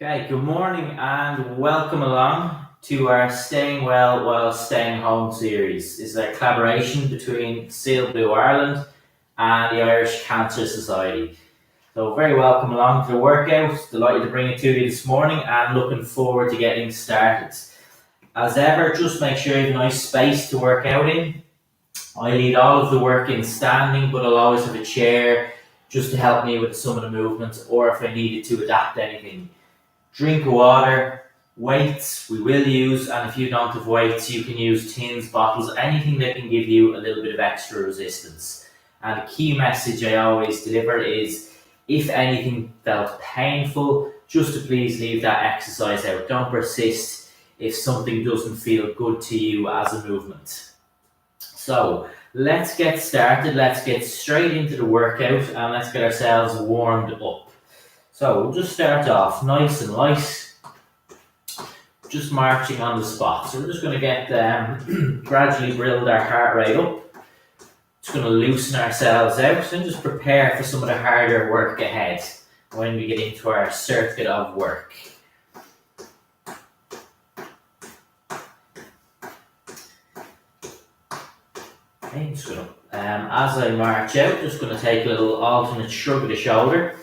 Okay, good morning and welcome along to our Staying Well While Staying Home series. This is a collaboration between Siel, Bleu Ireland and the Irish Cancer Society. So very welcome along to the workout. Delighted to bring it to you this morning and looking forward to getting started. As ever, just make sure you have a nice space to work out in. I lead all of the work in standing, but I'll always have a chair just to help me with some of the movements or if I needed to adapt anything. Drink of water, weights we will use, and if you don't have weights, you can use tins, bottles, anything that can give you a little bit of extra resistance. And the key message I always deliver is, if anything felt painful, just to please leave that exercise out. Don't persist if something doesn't feel good to you as a movement. So let's get started. Let's get straight into the workout and let's get ourselves warmed up. So we'll just start off nice and light, just marching on the spot. So we're just going to get gradually build our heart rate up. Just going to loosen ourselves out and just prepare for some of the harder work ahead when we get into our circuit of work. Okay, just going to, as I march out, just going to take a little alternate shrug of the shoulder.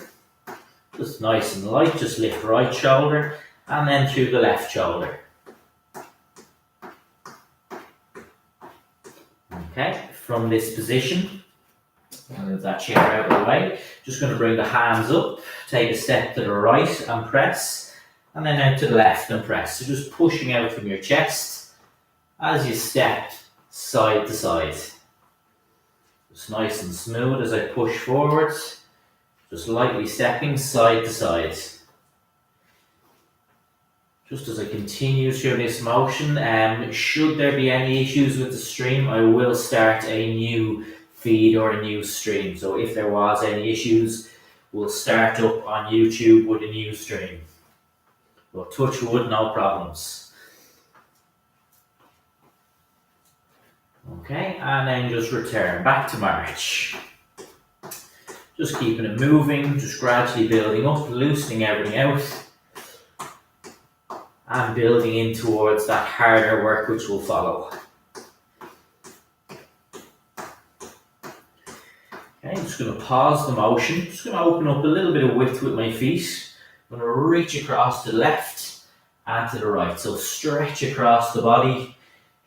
Just nice and light, just lift right shoulder and then through the left shoulder. Okay, from this position, I'll move that chair out of the way. Just going to bring the hands up, take a step to the right and press, and then out to the left and press. So just pushing out from your chest as you step side to side. Just nice and smooth as I push forwards. Just lightly stepping side to side. Just as I continue through this motion, should there be any issues with the stream, I will start a new feed or a new stream. So if there was any issues, we'll start up on YouTube with a new stream. But touch wood, no problems. Okay, and then just return back to march. Just keeping it moving, just gradually building up, loosening everything out, and building in towards that harder work which will follow. Okay, I'm just going to pause the motion, just going to open up a little bit of width with my feet. I'm going to reach across to the left and to the right, so stretch across the body,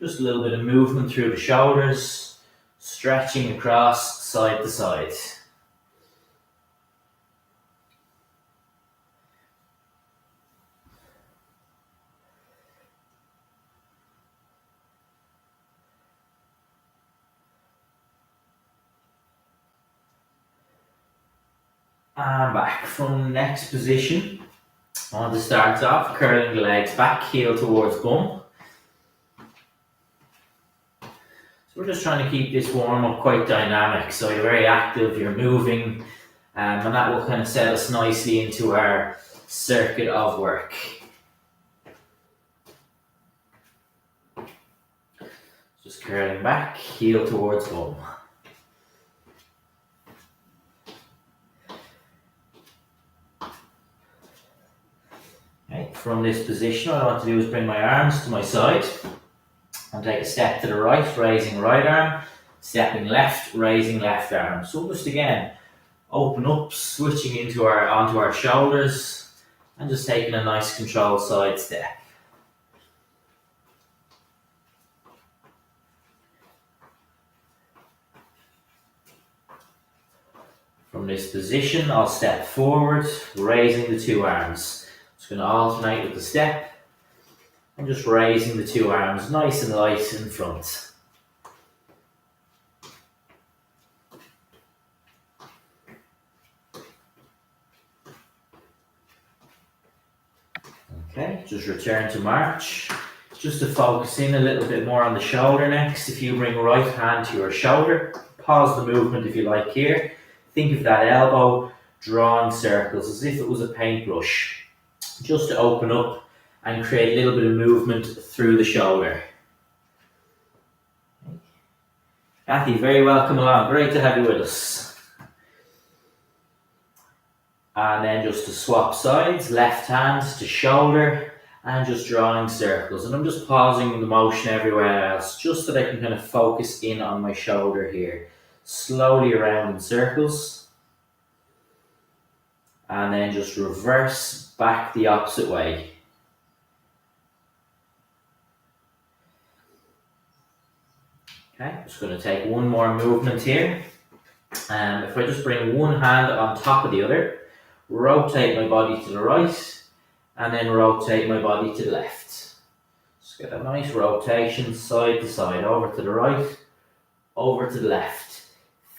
just a little bit of movement through the shoulders, stretching across side to side. And back from the next position. I want to start off curling the legs back, heel towards bum. So we're just trying to keep this warm up quite dynamic. So you're very active, you're moving, and that will kind of set us nicely into our circuit of work. Just curling back, heel towards bum. Okay, from this position, what I want to do is bring my arms to my side and take a step to the right, raising right arm, stepping left, raising left arm. So just again, open up, switching onto our shoulders and just taking a nice controlled side step. From this position, I'll step forward, raising the two arms. Just going to alternate with the step and just raising the two arms nice and light in front. Okay, just return to march. Just to focus in a little bit more on the shoulder next. If you bring right hand to your shoulder, pause the movement if you like here. Think of that elbow drawing circles as if it was a paintbrush. Just to open up and create a little bit of movement through the shoulder. Kathy, very welcome along. Great to have you with us. And then just to swap sides, left hand to shoulder, and just drawing circles. And I'm just pausing the motion everywhere else, just so that I can kind of focus in on my shoulder here. Slowly around in circles. And then just reverse back the opposite way. Okay, I'm just going to take one more movement here. If I just bring one hand on top of the other, rotate my body to the right, and then rotate my body to the left. Just get a nice rotation side to side, over to the right, over to the left.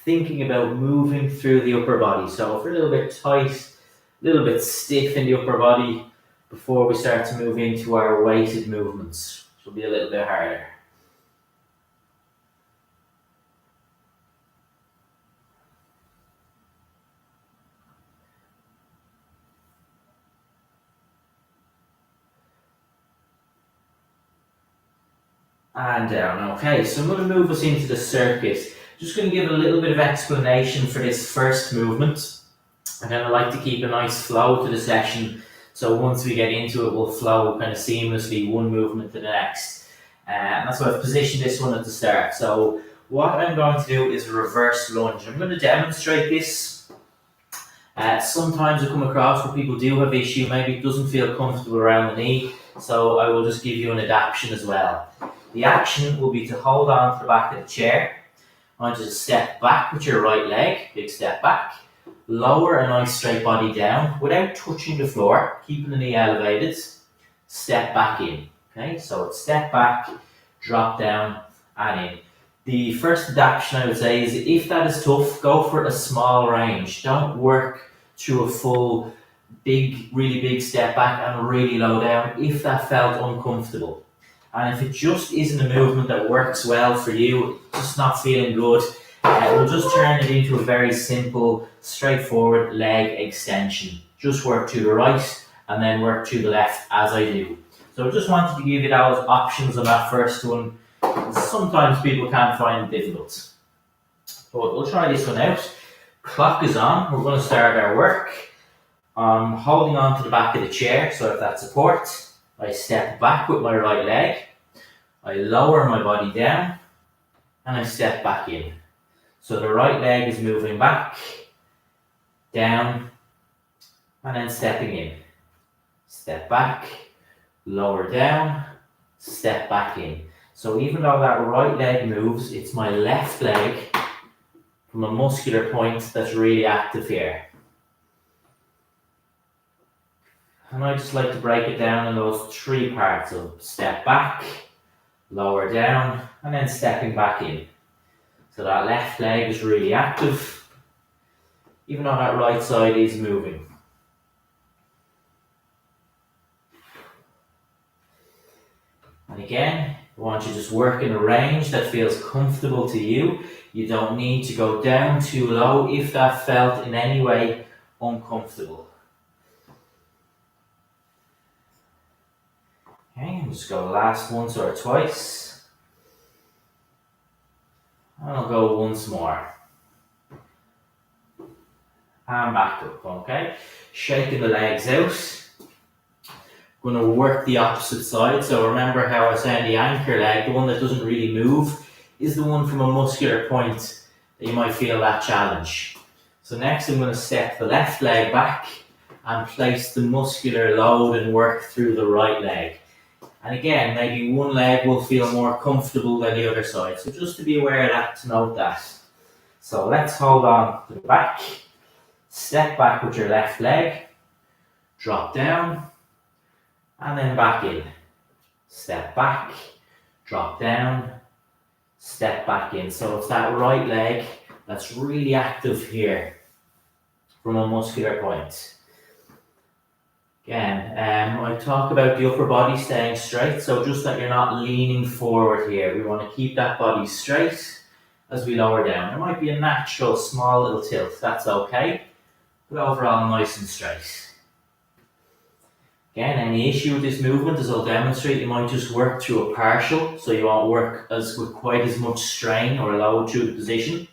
Thinking about moving through the upper body. So if we're a little bit tight, a little bit stiff in the upper body before we start to move into our weighted movements, which will be a little bit harder. And down. Okay, so I'm going to move us into the circuit. Just going to give a little bit of explanation for this first movement. And then I like to keep a nice flow to the session. So once we get into it, we'll flow kind of seamlessly one movement to the next. And that's why I've positioned this one at the start. So what I'm going to do is a reverse lunge. I'm going to demonstrate this. Sometimes I come across where people do have issue. Maybe it doesn't feel comfortable around the knee. So I will just give you an adaptation as well. The action will be to hold on to the back of the chair. I want you to step back with your right leg, big step back. Lower a nice straight body down without touching the floor, keeping the knee elevated. Step back in. Okay, so it's step back, drop down, and in. The first adaptation I would say is if that is tough, go for a small range. Don't work through a full, really big step back and really low down if that felt uncomfortable. And if it just isn't a movement that works well for you, just not feeling good, we'll just turn it into a very simple, straightforward leg extension. Just work to the right and then work to the left as I do. So I just wanted to give you those options on that first one. Sometimes people can find it difficult. But we'll try this one out. Clock is on. We're going to start our work. I'm holding on to the back of the chair, so I have that support. I step back with my right leg, I lower my body down, and I step back in. So the right leg is moving back, down, and then stepping in. Step back, lower down, step back in. So even though that right leg moves, it's my left leg from a muscular point that's really active here. And I just like to break it down in those three parts of step back, lower down, and then stepping back in. So that left leg is really active, even though that right side is moving. And again, I want you to just work in a range that feels comfortable to you. You don't need to go down too low if that felt in any way uncomfortable. Okay, I'm just going to last once or twice. And I'll go once more. And back up, okay? Shaking the legs out. Going to work the opposite side. So remember how I said the anchor leg, the one that doesn't really move, is the one from a muscular point that you might feel that challenge. So next I'm going to step the left leg back and place the muscular load and work through the right leg. And again, maybe one leg will feel more comfortable than the other side. So just to be aware of that, to note that. So let's hold on to the back. Step back with your left leg. Drop down. And then back in. Step back. Drop down. Step back in. So it's that right leg that's really active here from a muscular point. Again, I talk about the upper body staying straight, so just that you're not leaning forward here. We want to keep that body straight as we lower down. There might be a natural small little tilt, that's okay, but overall nice and straight. Again, any issue with this movement, as I'll demonstrate, you might just work through a partial, so you won't work with quite as much strain or load through the position.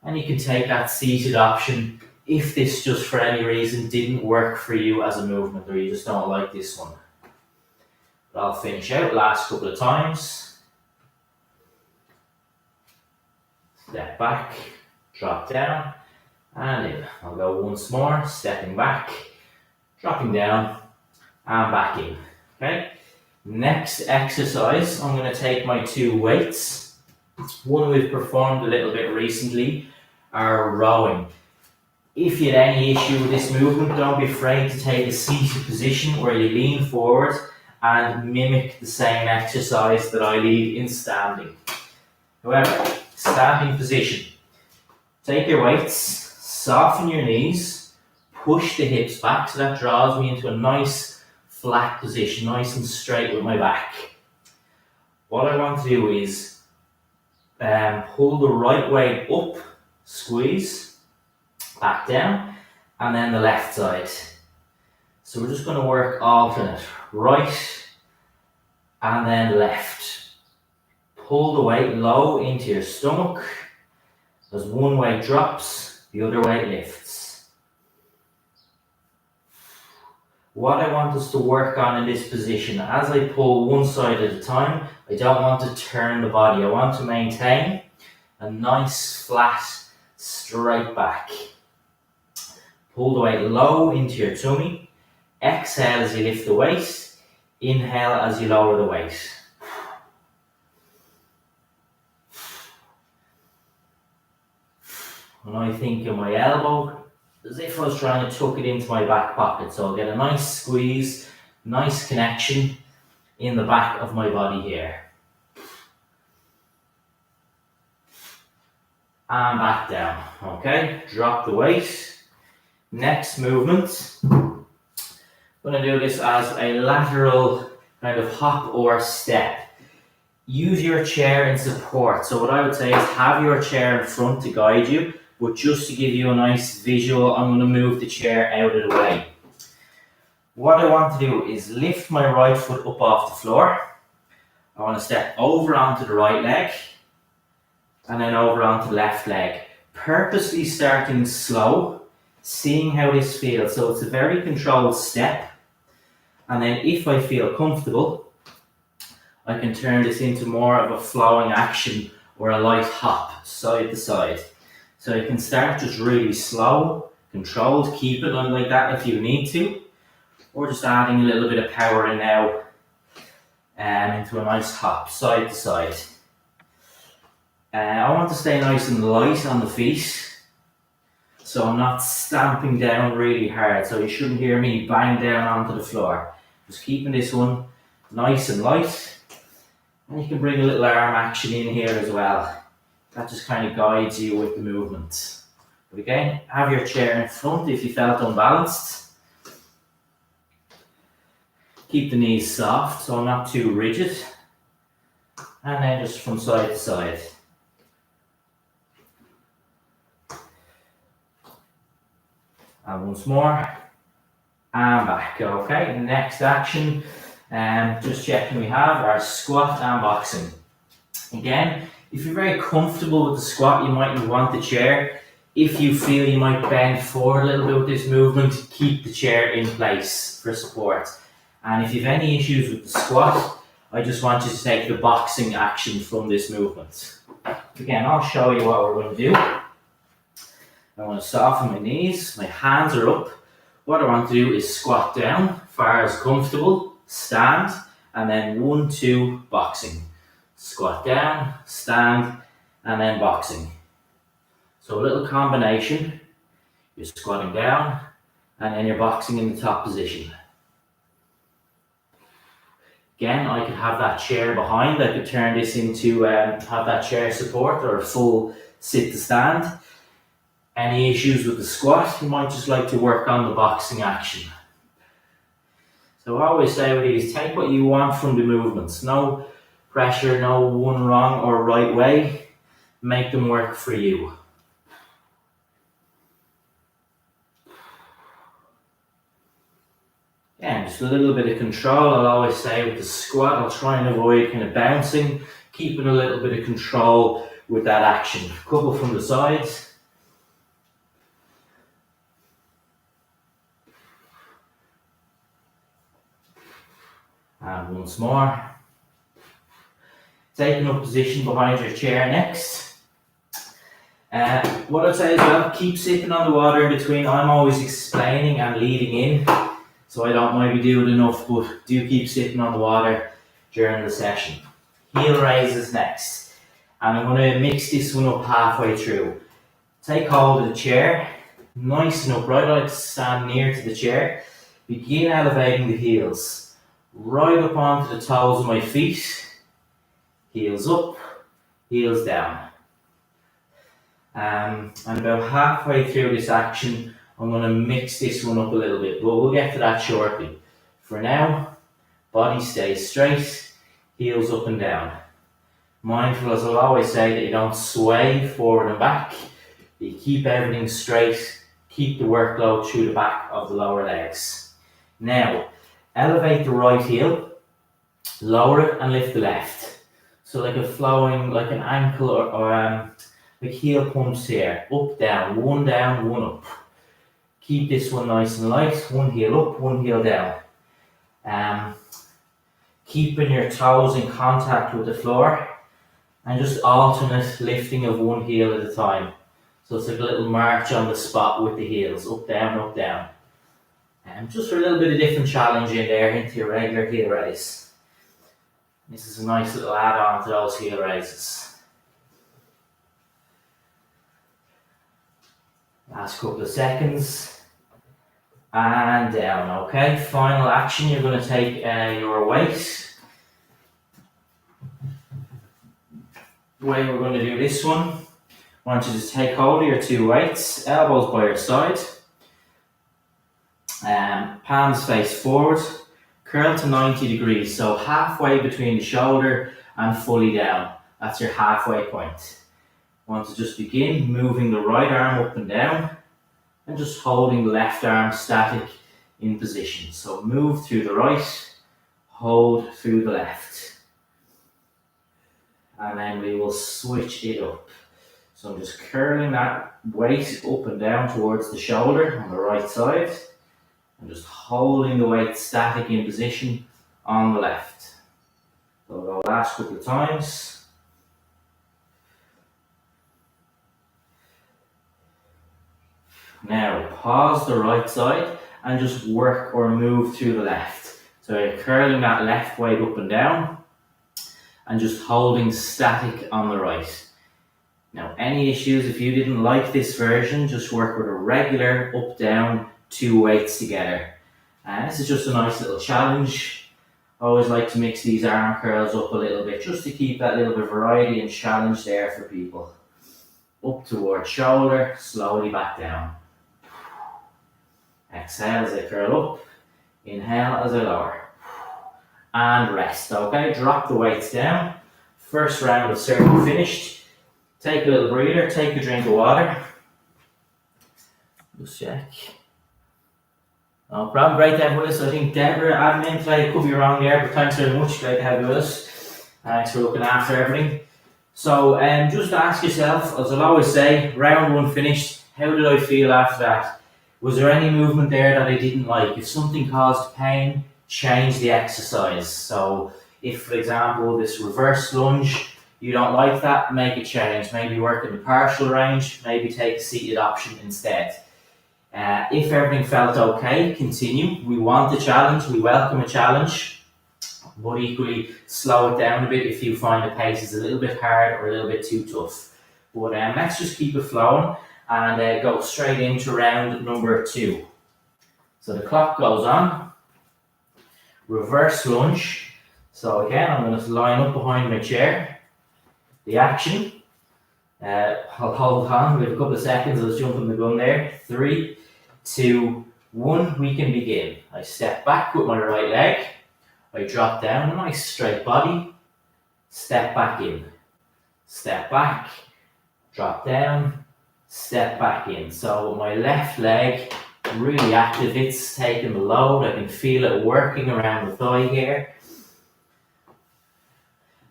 And you can take that seated option if this just for any reason didn't work for you as a movement or you just don't like this one. But I'll finish out last couple of times. Step back, drop down, and in. I'll go once more, stepping back, dropping down, and back in. Okay. Next exercise, I'm going to take my 2 weights. One we've performed a little bit recently, are rowing. If you had any issue with this movement, don't be afraid to take a seated position where you lean forward and mimic the same exercise that I lead in standing. However, standing position. Take your weights, soften your knees, push the hips back so that draws me into a nice flat position, nice and straight with my back. What I want to do is pull the right weight up, squeeze, back down, and then the left side. So we're just going to work alternate, right and then left. Pull the weight low into your stomach. As one weight drops, the other weight lifts. What I want us to work on in this position, as I pull one side at a time, I don't want to turn the body. I want to maintain a nice, flat, straight back. Pull the weight low into your tummy. Exhale as you lift the weight. Inhale as you lower the weight. When I think of my elbow, as if I was trying to tuck it into my back pocket. So I'll get a nice squeeze, nice connection in the back of my body here. And back down. Okay, drop the weight. Next movement. I'm going to do this as a lateral kind of hop or step. Use your chair in support. So what I would say is have your chair in front to guide you, but just to give you a nice visual, I'm going to move the chair out of the way. What I want to do is lift my right foot up off the floor. I want to step over onto the right leg and then over onto the left leg. Purposely starting slow, seeing how this feels. So it's a very controlled step. And then if I feel comfortable, I can turn this into more of a flowing action or a light hop side to side. So you can start just really slow, controlled, keep it on like that if you need to, or just adding a little bit of power in now into a nice hop side to side. I want to stay nice and light on the feet, so I'm not stamping down really hard, so you shouldn't hear me bang down onto the floor. Just keeping this one nice and light, and you can bring a little arm action in here as well. That just kind of guides you with the movement. But again, have your chair in front if you felt unbalanced. Keep the knees soft, so not too rigid. And then just from side to side. And once more. And back. Okay, next action. Just checking we have our squat and boxing. Again, if you're very comfortable with the squat, you might want the chair. If you feel you might bend forward a little bit with this movement, keep the chair in place for support. And if you have any issues with the squat, I just want you to take the boxing action from this movement. Again, I'll show you what we're going to do. I want to soften my knees, my hands are up. What I want to do is squat down, far as comfortable, stand, and then 1, 2, boxing. Squat down, stand, and then boxing. So a little combination. You're squatting down, and then you're boxing in the top position. Again, I could have that chair behind. I could turn this into have that chair support or a full sit to stand. Any issues with the squat, you might just like to work on the boxing action. So I always say with these, take what you want from the movements. No pressure, no one wrong or right way. Make them work for you. Again, just a little bit of control. I'll always say with the squat, I'll try and avoid kind of bouncing, keeping a little bit of control with that action. A couple from the sides. And once more. Taking up position behind your chair next. What I'd say as well, keep sipping on the water in between. I'm always explaining and leading in, so I don't maybe do it enough, but do keep sipping on the water during the session. Heel raises next. And I'm going to mix this one up halfway through. Take hold of the chair, nice and upright. I like to stand near to the chair. Begin elevating the heels, right up onto the toes of my feet. Heels up, heels down. And about halfway through this action, I'm going to mix this one up a little bit, but we'll get to that shortly. For now, body stays straight, heels up and down. Mindful, as I'll always say, that you don't sway forward and back. You keep everything straight, keep the workload through the back of the lower legs. Now, elevate the right heel, lower it and lift the left. So like a flowing, like an ankle or like heel pumps here, up, down, one up. Keep this one nice and light, one heel up, one heel down. Keeping your toes in contact with the floor and just alternate lifting of one heel at a time. So it's like a little march on the spot with the heels, up, down, up, down. And just for a little bit of different challenge in there into your regular heel raise. This is a nice little add-on to those heel raises. Last couple of seconds. And down, okay? Final action, you're going to take your weight. The way we're going to do this one, I want you to take hold of your two weights, elbows by your side. Palms face forward, curl to 90 degrees, so halfway between the shoulder and fully down. That's your halfway point. Want to just begin moving the right arm up and down and just holding the left arm static in position. So move through the right, hold through the left. And then we will switch it up. So I'm just curling that weight up and down towards the shoulder on the right side. And just holding the weight static in position on the left. So we'll go last couple of times. Now pause the right side and just work or move through the left. So you're curling that left weight up and down and just holding static on the right. Now any issues, if you didn't like this version, just work with a regular up down two weights together. And this is just a nice little challenge. I always like to mix these arm curls up a little bit just to keep that little bit of variety and challenge there for people. Up towards shoulder, slowly back down. Exhale as I curl up, inhale as I lower. And rest, okay? Drop the weights down. First round of circle finished. Take a little breather, take a drink of water. Just check. No problem, great to have you with us. I think Deborah, admin today, could be wrong there, but thanks very much, great to have you with us. Thanks for looking after everything. So just ask yourself, as I'll always say, round one finished, how did I feel after that? Was there any movement there that I didn't like? If something caused pain, change the exercise. So if, for example, this reverse lunge, you don't like that, make a change. Maybe work in the partial range, maybe take a seated option instead. If everything felt okay, continue. We want a challenge, we welcome a challenge, but equally slow it down a bit if you find the pace is a little bit hard or a little bit too tough. But let's just keep it flowing and go straight into round number 2. So the clock goes on. Reverse lunge. So again, I'm going to line up behind my chair. The action. I'll hold on, we have a couple of seconds, I was jumping the gun there. 3, 2, 1, we can begin. I step back with my right leg. I drop down, a nice straight body. Step back in. Step back. Drop down. Step back in. So my left leg really active, it's taking the load. I can feel it working around the thigh here.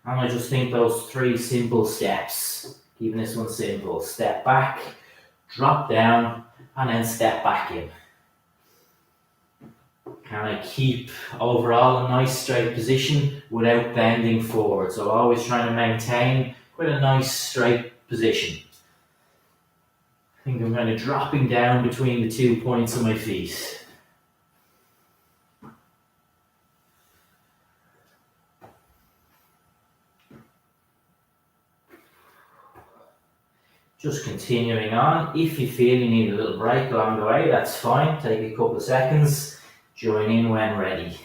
And I just think those 3 simple steps, keeping this one simple. Step back, drop down, and then step back in. and I keep overall a nice straight position without bending forward. So always trying to maintain quite a nice straight position. I think I'm kind of dropping down between the 2 points of my feet. Just continuing on. If you feel you need a little break along the way, that's fine. Take a couple of seconds. Join in when ready.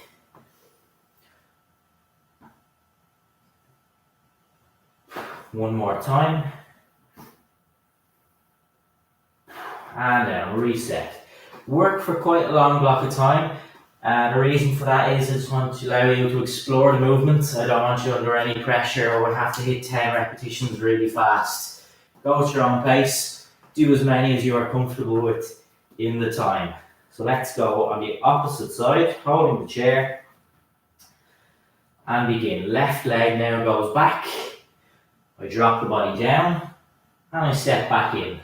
One more time. And then reset. Work for quite a long block of time. And the reason for that is I just want to allow you to explore the movements. I don't want you under any pressure or have to hit 10 repetitions really fast. Go at your own pace. Do as many as you are comfortable with in the time. So let's go on the opposite side, holding the chair. And begin. Left leg now goes back. I drop the body down. And I step back in.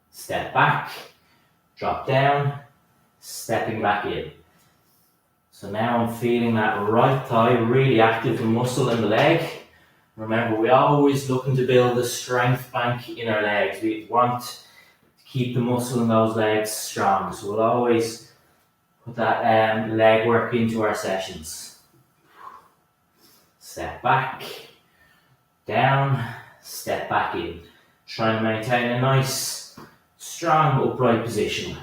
Step back. Drop down. Stepping back in. So now I'm feeling that right thigh really active, the muscle in the leg. Remember, we're always looking to build a strength bank in our legs. We want to keep the muscle in those legs strong. So we'll always put that leg work into our sessions. Step back, down, step back in. Try and maintain a nice, strong, upright position.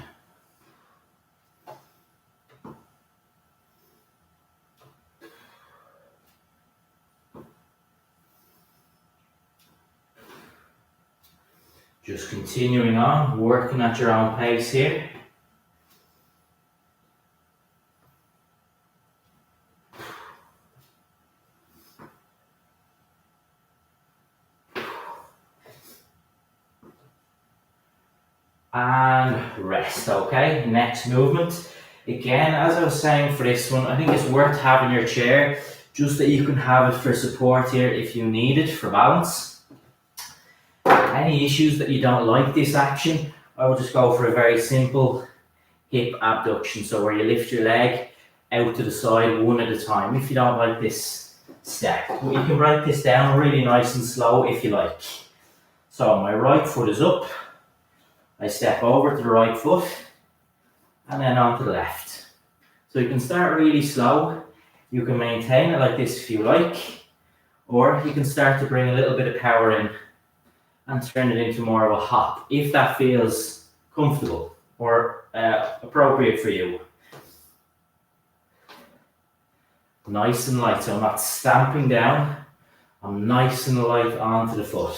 Just continuing on, working at your own pace here. And rest, okay? Next movement. Again, as I was saying for this one, I think it's worth having your chair just that you can have it for support here if you need it for balance. Any issues that you don't like this action, I will just go for a very simple hip abduction. So where you lift your leg out to the side one at a time. If you don't like this step, but you can break this down really nice and slow if you like. So my right foot is up. I step over to the right foot and then onto the left. So you can start really slow. You can maintain it like this if you like, or you can start to bring a little bit of power in and turn it into more of a hop if that feels comfortable or appropriate for you. Nice and light, so I'm not stamping down. I'm nice and light onto the foot.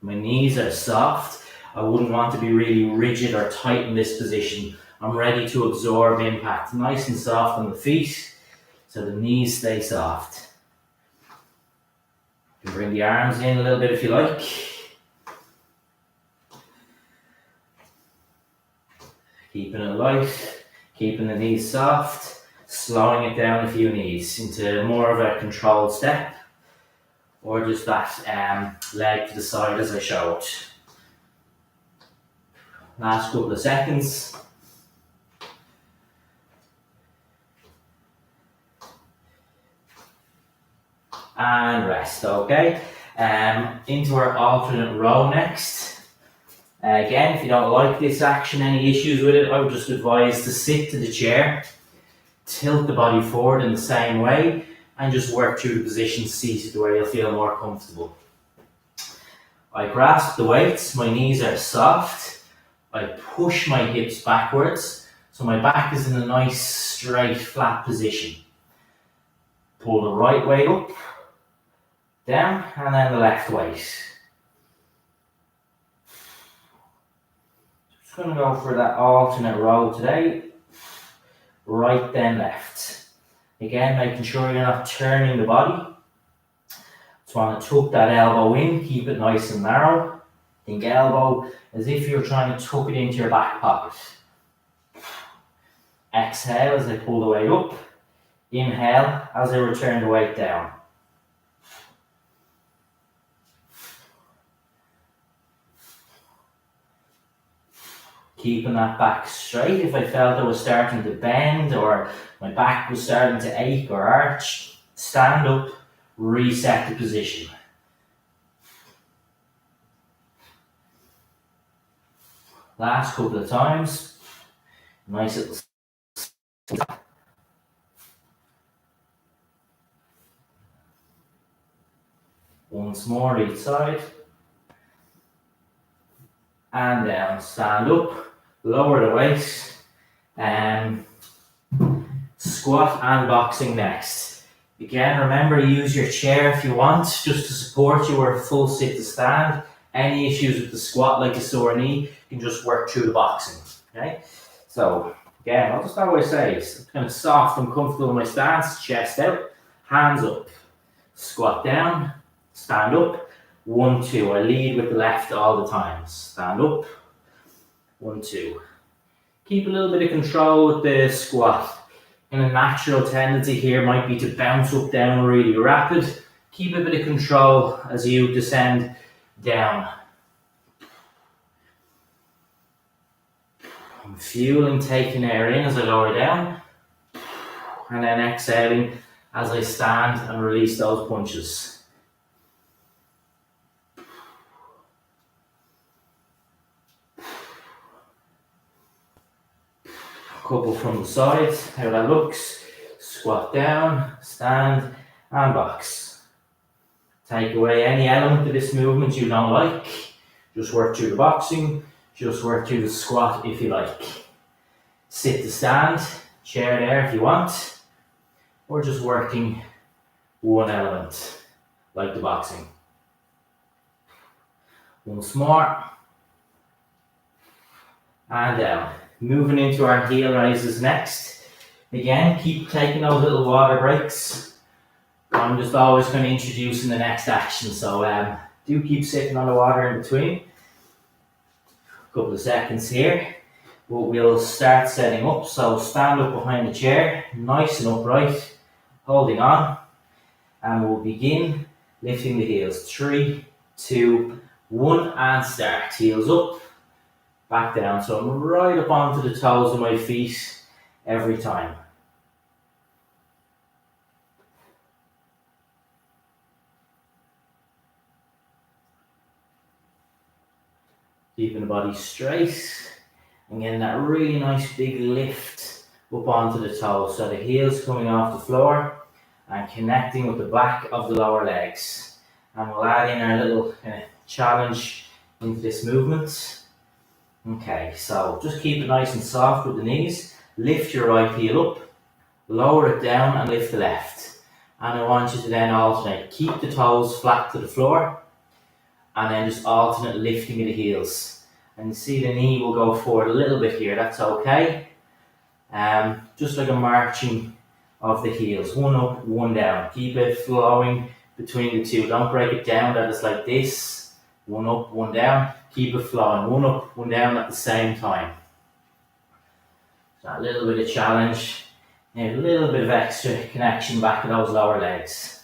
My knees are soft. I wouldn't want to be really rigid or tight in this position. I'm ready to absorb impact. Nice and soft on the feet, so the knees stay soft. You can bring the arms in a little bit if you like. Keeping it light, keeping the knees soft, slowing it down a few knees into more of a controlled step, or just that leg to the side as I showed. Last couple of seconds. And rest, okay? Into our alternate row next. Again, if you don't like this action, any issues with it, I would just advise to sit to the chair, tilt the body forward in the same way, and just work through the position seated where you'll feel more comfortable. I grasp the weights, my knees are soft, I push my hips backwards, so my back is in a nice, straight, flat position. Pull the right weight up, down, and then the left weight. Just going to go for that alternate row today. Right then left. Again, making sure you're not turning the body. Just want to tuck that elbow in, keep it nice and narrow. Think elbow as if you're trying to tuck it into your back pocket. Exhale as I pull the weight up. Inhale as I return the weight down. Keeping that back straight. If I felt I was starting to bend or my back was starting to ache or arch, stand up, reset the position. Last couple of times. Nice little. Once more each side. And down. Stand up. Lower the waist. Squat and boxing next. Again, remember, use your chair if you want, just to support you, or full sit to stand. Any issues with the squat, like a sore knee, you can just work through the boxing. Okay? So, again, I'll just always say, it's kind of soft and comfortable in my stance, chest out, hands up. Squat down, stand up, 1, 2. I lead with the left all the time. Stand up, 1, 2. Keep a little bit of control with the squat. And a natural tendency here might be to bounce up, down really rapid. Keep a bit of control as you descend down. I'm fueling, taking air in as I lower down. And then exhaling as I stand and release those punches. Couple from the sides, how that looks. Squat down, stand and box. Take away any element of this movement you don't like. Just work through the boxing, just work through the squat if you like. Sit to stand, chair there if you want, or just working one element like the boxing. Once more, and down. Moving into our heel raises next. Again, keep taking those little water breaks. I'm just always going to introduce in the next action, so do keep sipping on the water in between. A couple of seconds here. But we'll start setting up, so stand up behind the chair, nice and upright, holding on, and we'll begin lifting the heels. 3, 2, 1, and start. Heels up, back down. So I'm right up onto the toes of my feet every time. Keeping the body straight and getting that really nice big lift up onto the toes. So the heels coming off the floor and connecting with the back of the lower legs. And we'll add in our little challenge into this movement. Okay, so just keep it nice and soft with the knees. Lift your right heel up, lower it down and lift the left. And I want you to then alternate. Keep the toes flat to the floor and then just alternate lifting of the heels. And you see the knee will go forward a little bit here, that's okay. Just like a marching of the heels. 1 up, 1 down. Keep it flowing between the two. Don't break it down that it's like this. 1 up, 1 down. Keep it flowing. 1 up, 1 down at the same time. So a little bit of challenge. And a little bit of extra connection back to those lower legs.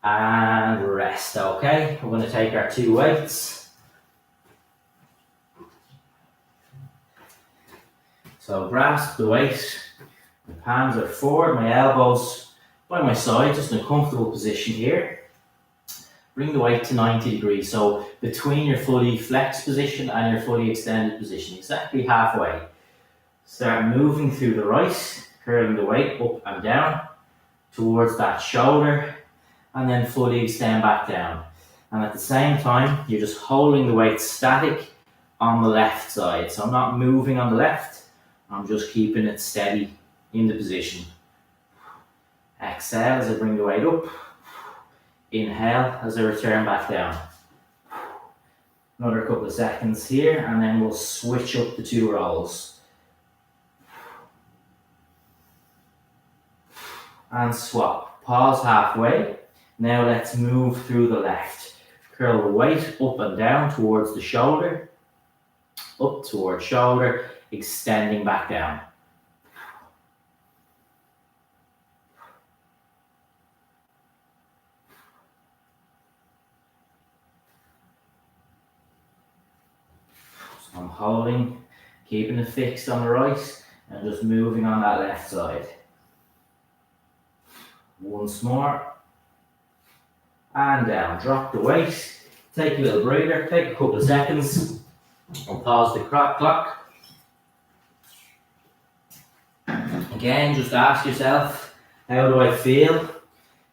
And rest, okay? We're going to take our 2 weights. So grasp the weight, my palms are forward, my elbows by my side, just in a comfortable position here. Bring the weight to 90 degrees, so between your fully flexed position and your fully extended position, exactly halfway. Start moving through the right, curling the weight up and down towards that shoulder, and then fully extend back down. And at the same time, you're just holding the weight static on the left side. So I'm not moving on the left, I'm just keeping it steady in the position. Exhale as I bring the weight up. Inhale as I return back down. Another couple of seconds here, and then we'll switch up the 2 rolls. And swap. Pause halfway. Now let's move through the left. Curl the weight up and down towards the shoulder. Up towards shoulder, extending back down. holding, keeping it fixed on the right, and just moving on that left side. Once more, and down. Drop the weight, take a little breather, take a couple of seconds, and pause the clock. Again, just ask yourself, how do I feel?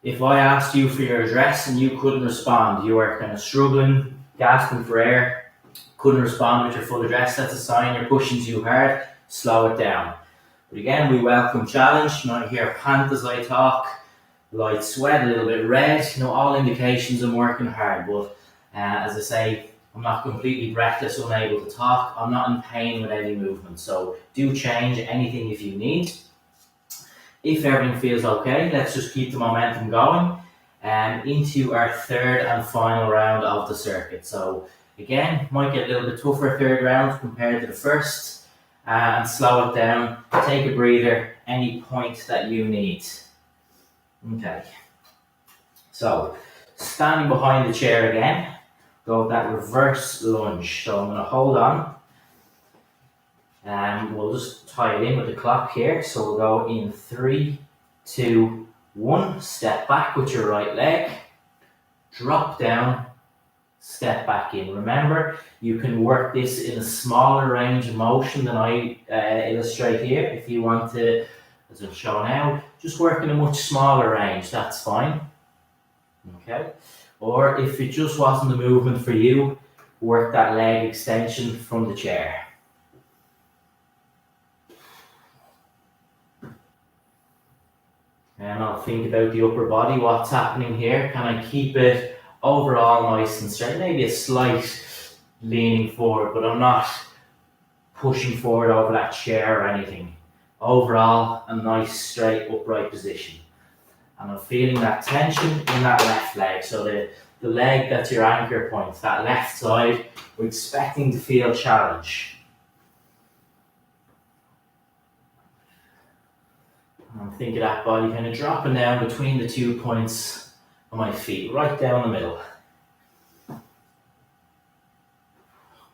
If I asked you for your address and you couldn't respond, you were kind of struggling, gasping for air, couldn't respond with your full address, that's a sign you're pushing too hard, slow it down. But again, we welcome challenge. You might hear pant as I talk, light sweat, a little bit red, all indications I'm working hard, but as I say, I'm not completely breathless, unable to talk, I'm not in pain with any movement, so do change anything if you need. If everything feels okay, let's just keep the momentum going into our third and final round of the circuit. So again, might get a little bit tougher third round compared to the first, and slow it down, take a breather, any point that you need. Okay, so standing behind the chair again, go with that reverse lunge. So I'm going to hold on, and we'll just tie it in with the clock here. So we'll go in 3, 2, 1, step back with your right leg, drop down, step back in. Remember, you can work this in a smaller range of motion than I illustrate here. If you want to, as I'm showing now, just work in a much smaller range, that's fine. Okay, or if it just wasn't a movement for you, work that leg extension from the chair. And I'll think about the upper body, what's happening here. Can I keep it overall nice and straight? Maybe a slight leaning forward, but I'm not pushing forward over that chair or anything. Overall, a nice straight upright position. And I'm feeling that tension in that left leg. So the leg that's your anchor point, that left side, we're expecting to feel challenge. And think of that body kind of dropping down between the 2 points of my feet, right down the middle.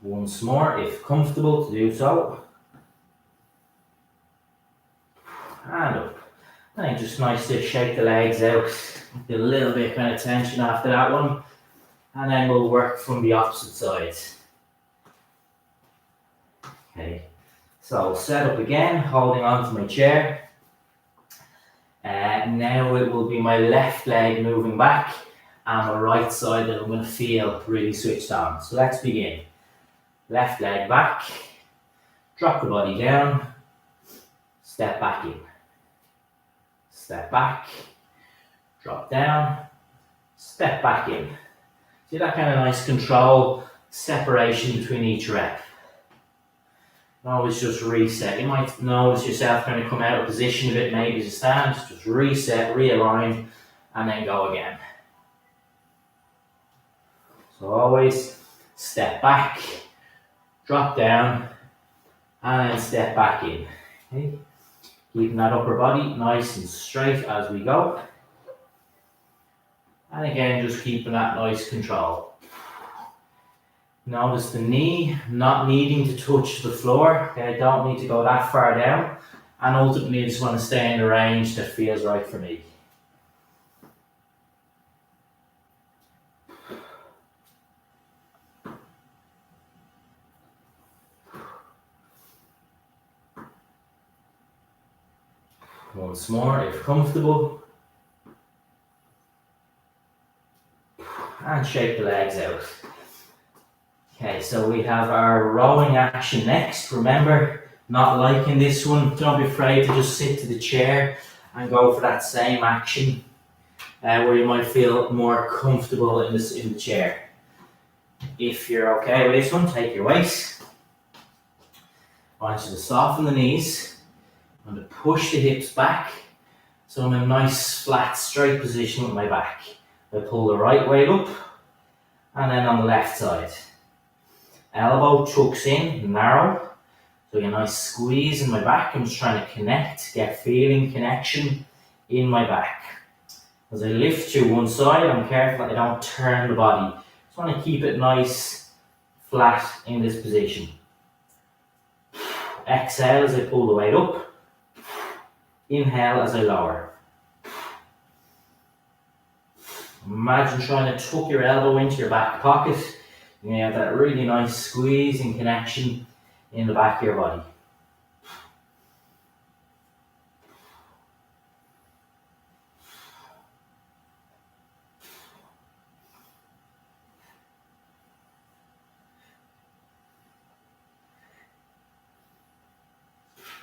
Once more, if comfortable to do so. And up. And just nice to shake the legs out. Get a little bit kind of tension after that one. And then we'll work from the opposite side. Okay, so set up again, holding on to my chair. Now it will be my left leg moving back and my right side that I'm going to feel really switched on. So let's begin. Left leg back, drop the body down, step back in. Step back, drop down, step back in. See that kind of nice control, separation between each rep. Always just reset. You might notice yourself kind of come out of position a bit, maybe to stand. Just reset, realign, and then go again. So always step back, drop down, and then step back in. Okay? Keeping that upper body nice and straight as we go. And again, just keeping that nice control. Notice the knee not needing to touch the floor. Okay, I don't need to go that far down. And ultimately, I just want to stay in the range that feels right for me. Once more, if comfortable. And shake the legs out. Okay, so we have our rowing action next. Remember, not liking this one, don't be afraid to just sit to the chair and go for that same action where you might feel more comfortable in the chair. If you're okay with this one, take your weight. I want you to soften the knees. I'm going to push the hips back so I'm in a nice flat straight position with my back. I pull the right weight up and then on the left side. Elbow tucks in, narrow. So a nice squeeze in my back. I'm just trying to connect, get feeling, connection in my back. As I lift to one side, I'm careful that I don't turn the body. Just want to keep it nice, flat in this position. Exhale as I pull the weight up. Inhale as I lower. Imagine trying to tuck your elbow into your back pocket. You have that really nice squeeze and connection in the back of your body.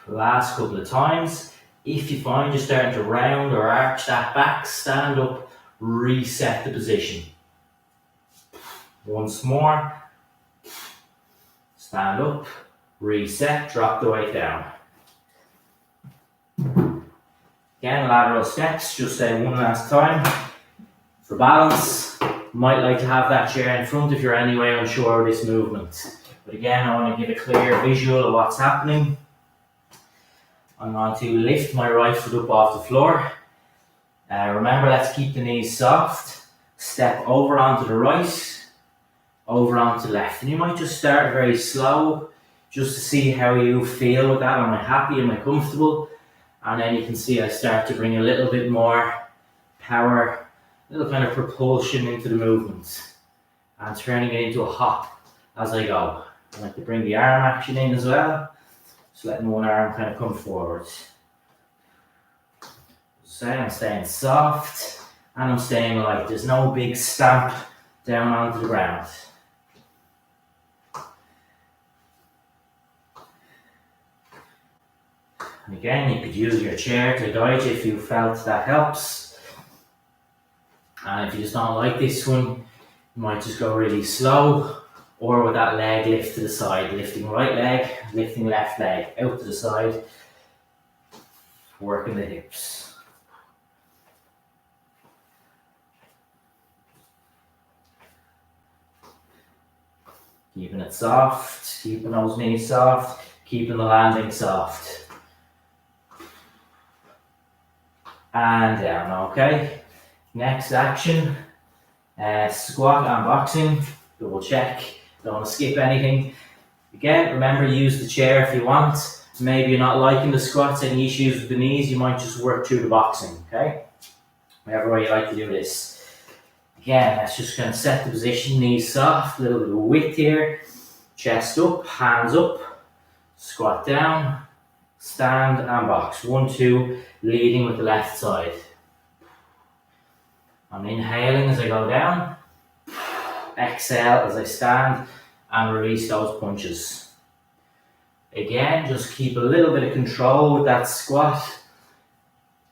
Last couple of times. If you find you're starting to round or arch that back, stand up, reset the position. Once more. Stand up, reset, drop the weight down. Again, lateral steps, just say one last time. For balance, you might like to have that chair in front if you're anyway unsure of this movement. But again, I want to give a clear visual of what's happening. I'm going to lift my right foot up off the floor. Remember, let's keep the knees soft. Step over onto the right, over onto the left. And you might just start very slow, just to see how you feel with that. Am I happy? Am I comfortable? And then you can see I start to bring a little bit more power, a little kind of propulsion into the movement. And turning it into a hop as I go. I like to bring the arm action in as well. Just letting one arm kind of come forward. So I'm staying soft and I'm staying light. There's no big stamp down onto the ground. And again, you could use your chair to guide you if you felt that helps. And if you just don't like this one, you might just go really slow. Or with that leg lift to the side, lifting right leg, lifting left leg out to the side, working the hips. Keeping it soft, keeping those knees soft, keeping the landing soft. And down, okay. Next action, squat and boxing, double check. Don't want to skip anything. Again, remember, use the chair if you want. Maybe you're not liking the squats, any issues with the knees, you might just work through the boxing, okay? Whatever way you like to do this. Again, let's just kind of set the position, knees soft, a little bit of width here. Chest up, hands up, squat down, stand and box. 1, 2, leading with the left side. I'm inhaling as I go down. Exhale as I stand and release those punches. Again, just keep a little bit of control with that squat,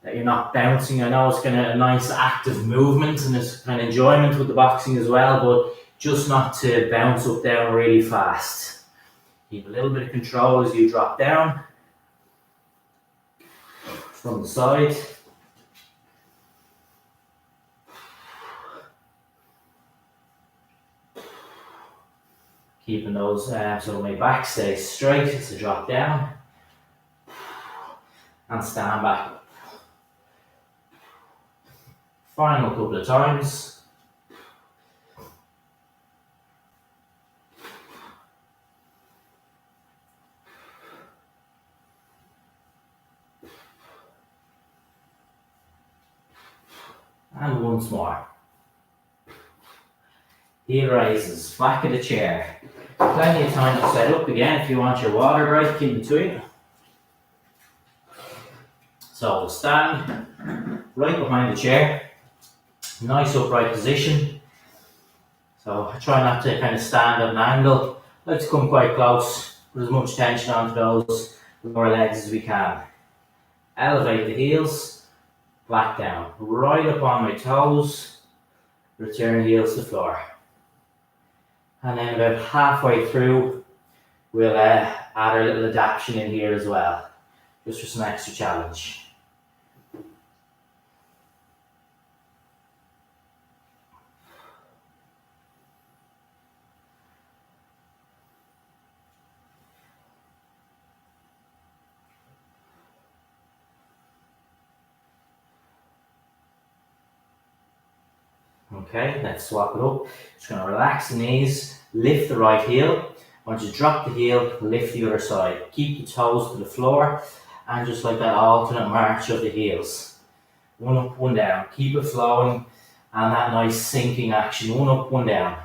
that you're not bouncing. I know it's kind of a nice active movement and there's kind of enjoyment with the boxing as well, but just not to bounce up down really fast. Keep a little bit of control as you drop down from the side. Keeping those, so my back stays straight as I drop down and stand back up. Final couple of times. And once more. Heel raises, back of the chair. Plenty of time to set up again if you want your water break in between. So we'll stand right behind the chair. Nice upright position. So I try not to kind of stand at an angle. I like to come quite close, put as much tension onto those lower legs as we can. Elevate the heels, back down, right up on my toes, return heels to floor. And then about halfway through, we'll add our little adaptation in here as well, just for some extra challenge. Okay, let's swap it up. Just going to relax the knees, lift the right heel, Once you drop the heel, lift the other side. Keep the toes to the floor and just like that alternate march of the heels. One up, one down. Keep it flowing and that nice sinking action. One up, one down.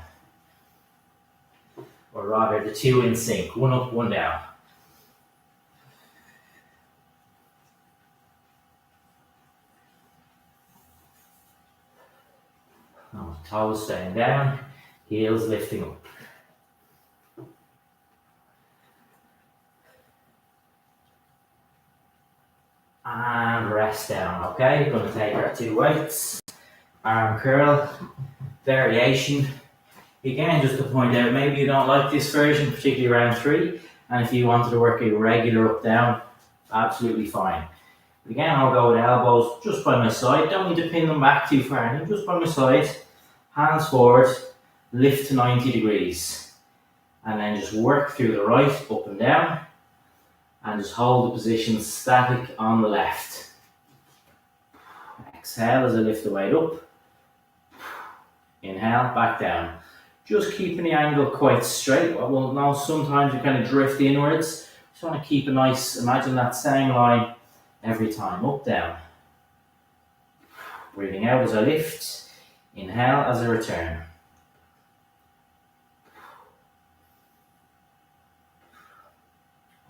Or rather the two in sync. One up, one down. Now, toes staying down, heels lifting up. And rest down, okay? We're going to take our 2 weights, arm curl, variation. Again, just to point out, maybe you don't like this version, particularly round 3, and if you wanted to work a regular up down, absolutely fine. But again, I'll go with elbows just by my side. Don't need to pin them back too far, just by my side. Hands forward, lift to 90 degrees. And then just work through the right, up and down. And just hold the position static on the left. Exhale as I lift the weight up. Inhale, back down. Just keeping the angle quite straight. Well, now sometimes you kind of drift inwards. Just want to keep a nice, imagine that same line every time. Up, down. Breathing out as I lift. Inhale as I return.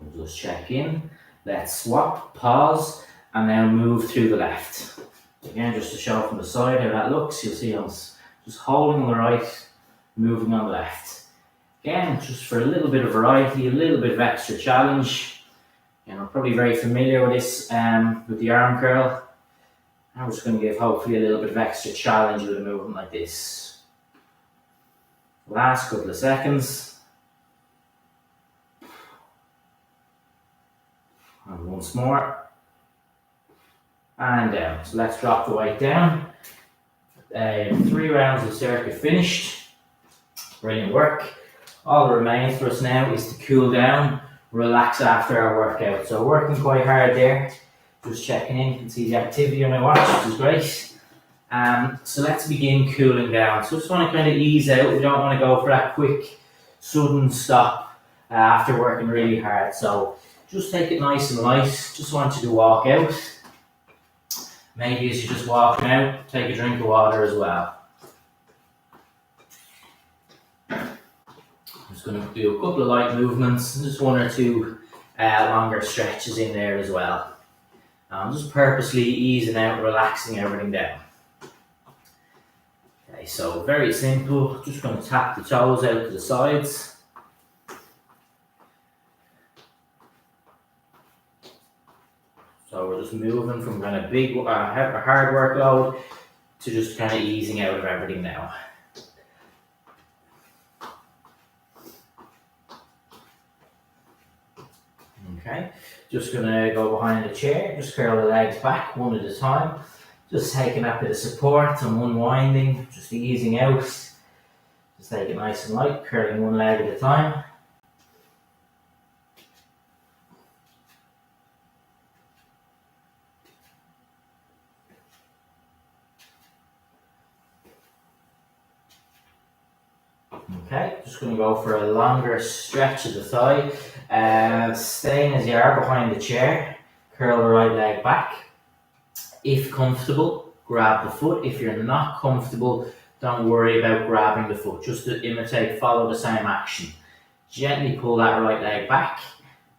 We'll just check in. Let's swap, pause, and then move through the left. Again, just to show from the side how that looks, you'll see I'm just holding on the right, moving on the left. Again, just for a little bit of variety, a little bit of extra challenge. I'm probably very familiar with this with the arm curl. I'm just going to give hopefully a little bit of extra challenge with a movement like this. Last couple of seconds. And once more. And down. So let's drop the weight down. 3 rounds of circuit finished. Brilliant work. All that remains for us now is to cool down, relax after our workout. So working quite hard there. Just checking in, you can see the activity on my watch, which is great. So let's begin cooling down. So just want to kind of ease out. We don't want to go for that quick, sudden stop after working really hard. So just take it nice and light. Just want you to walk out. Maybe as you're just walking out, take a drink of water as well. I'm just going to do a couple of light movements, just 1 or 2 longer stretches in there as well. I'm just purposely easing out, relaxing everything down. Okay, so very simple. Just going to tap the toes out to the sides. So we're just moving from kind of big, hard workload to just kind of easing out of everything now. Okay, just going to go behind the chair, just curl the legs back 1 at a time. Just taking that bit of support and unwinding, just easing out. Just take it nice and light, curling 1 leg at a time. Okay, just going to go for a longer stretch of the thigh. Staying as you are behind the chair, curl the right leg back. If comfortable, grab the foot. If you're not comfortable, don't worry about grabbing the foot. Just to imitate, follow the same action. Gently pull that right leg back.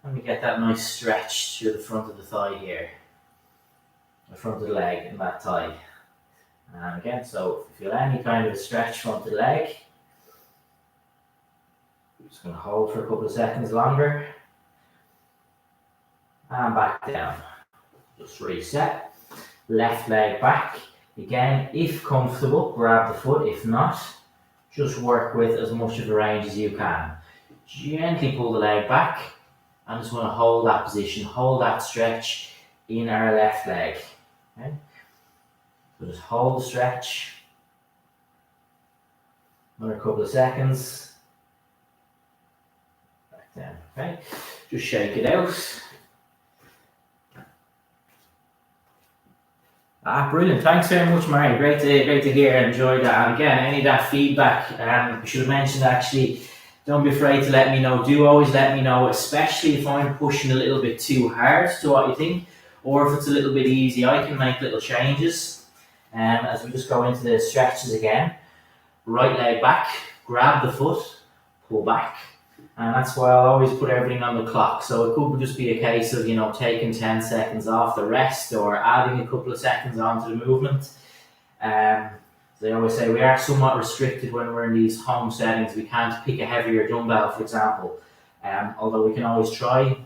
And we get that nice stretch through the front of the thigh here. The front of the leg and that thigh. And again, so if you feel any kind of a stretch front of the leg, just going to hold for a couple of seconds longer. And back down. Just reset. Left leg back. Again, if comfortable, grab the foot. If not, just work with as much of a range as you can. Gently pull the leg back. And just want to hold that position, hold that stretch in our left leg. Okay? So just hold the stretch. Another couple of seconds. Down, okay? Just shake it out. Brilliant. Thanks very much, Mary. Great to hear and enjoy that. And again, any of that feedback, I should have mentioned actually, Don't be afraid to let me know. Do always let me know, especially if I'm pushing a little bit too hard to what you think, or if it's a little bit easy. I can make little changes. As we just go into the stretches again. Right leg back, grab the foot, pull back. And that's why I'll always put everything on the clock. So it could just be a case of, taking 10 seconds off the rest or adding a couple of seconds onto the movement. As I always say, we are somewhat restricted when we're in these home settings. We can't pick a heavier dumbbell, for example. Although we can always try.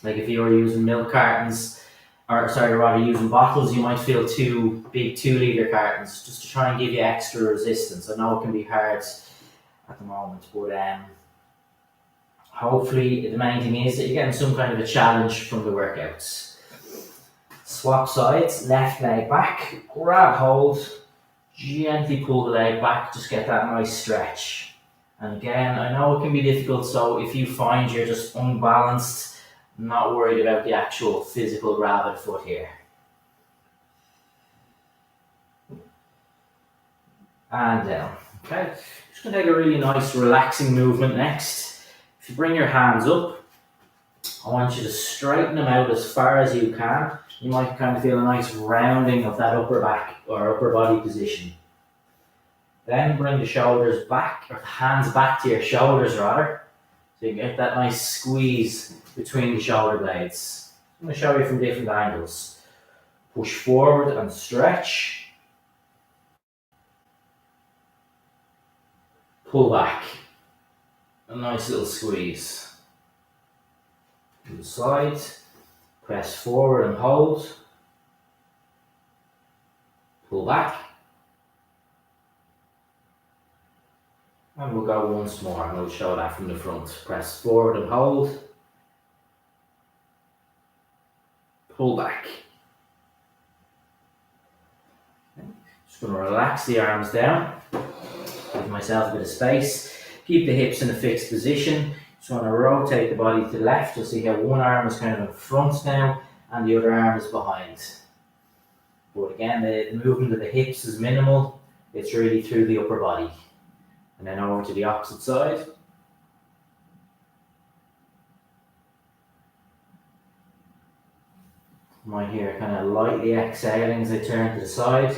Like if you were using milk cartons, rather using bottles, you might feel two big 2 litre cartons just to try and give you extra resistance. I know it can be hard at the moment, but hopefully the main thing is that you're getting some kind of a challenge from the workouts. Swap sides, left leg back, grab hold, gently pull the leg back, just get that nice stretch. And again, I know it can be difficult, so if you find you're just unbalanced, not worried about the actual physical grab of the foot here. And down. Okay, just going to take a really nice relaxing movement next. If you bring your hands up, I want you to straighten them out as far as you can. You might kind of feel a nice rounding of that upper back or upper body position. Then bring the shoulders back, or the hands back to your shoulders rather. So you get that nice squeeze between the shoulder blades. I'm going to show you from different angles. Push forward and stretch. Pull back. A nice little squeeze. To the side. Press forward and hold. Pull back. And we'll go once more and we'll show that from the front. Press forward and hold. Pull back. Okay. Just going to relax the arms down. Give myself a bit of space. Keep the hips in a fixed position. Just want to rotate the body to the left. You'll see how one arm is kind of in front now and the other arm is behind. But again, the movement of the hips is minimal. It's really through the upper body. And then over to the opposite side. Right here, kind of lightly exhaling as I turn to the side.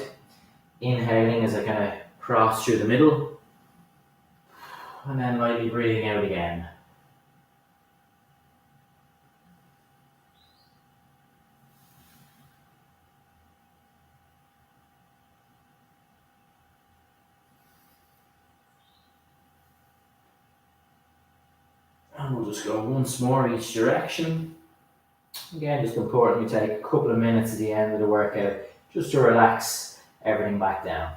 Inhaling as I kind of cross through the middle. And then lightly breathing out again. And we'll just go once more in each direction. Again, just important we take a couple of minutes at the end of the workout just to relax everything back down.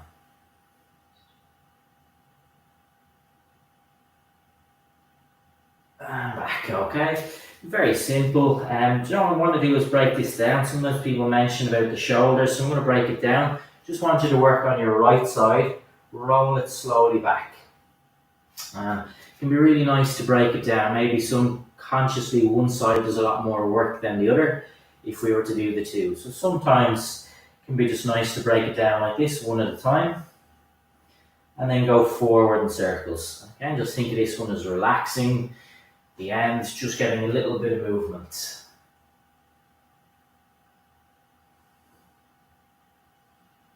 And back, okay. Very simple. What I want to do is break this down. Sometimes people mention about the shoulders, so I'm going to break it down. Just want you to work on your right side. Roll it slowly back. It can be really nice to break it down. Maybe consciously one side does a lot more work than the other if we were to do the two. So sometimes it can be just nice to break it down like this, one at a time. And then go forward in circles. Again, just think of this one as relaxing. The ends, just getting a little bit of movement.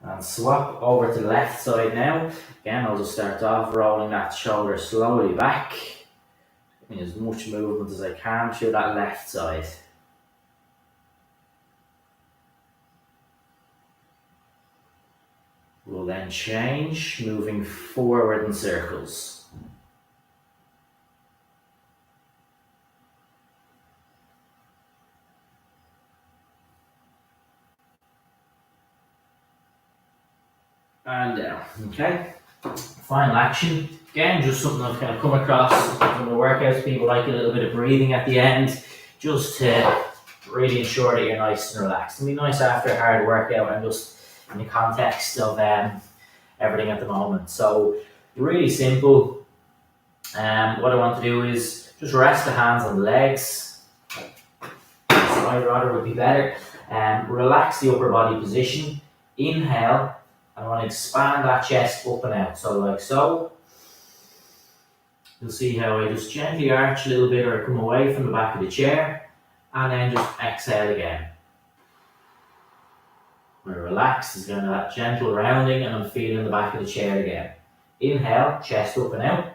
And swap over to the left side now. Again, I'll just start off rolling that shoulder slowly back. Getting as much movement as I can through that left side. We'll then change, moving forward in circles. And down, okay. Final action. Again, just something I've kind of come across from the workouts. People like a little bit of breathing at the end, just to really ensure that you're nice and relaxed. It'll be nice after a hard workout and just in the context of everything at the moment. So really simple. What I want to do is just rest the hands on the legs. Side rather would be better. Relax the upper body position. Inhale. I want to expand that chest up and out. So like so. You'll see how I just gently arch a little bit or come away from the back of the chair, and then just exhale again. We're relaxed, there's kind of that gentle rounding, and I'm feeling the back of the chair again. Inhale, chest up and out.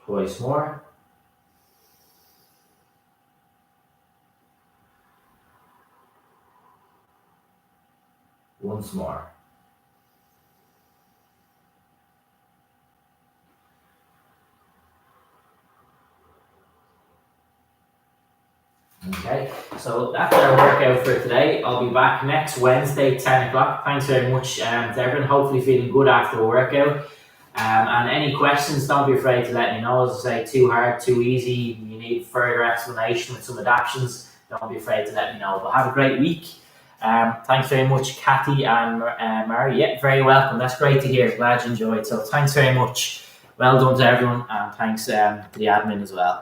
Twice more. Once more. Okay, so that's our workout for today. I'll be back next Wednesday, 10 o'clock. Thanks very much to everyone. Hopefully feeling good after the workout. And any questions, don't be afraid to let me know. As I say, too hard, too easy, you need further explanation with some adaptations, don't be afraid to let me know. But have a great week. Thanks very much, Kathy and Mary. Yeah, very welcome. That's great to hear. Glad you enjoyed. So thanks very much. Well done to everyone, and thanks to the admin as well.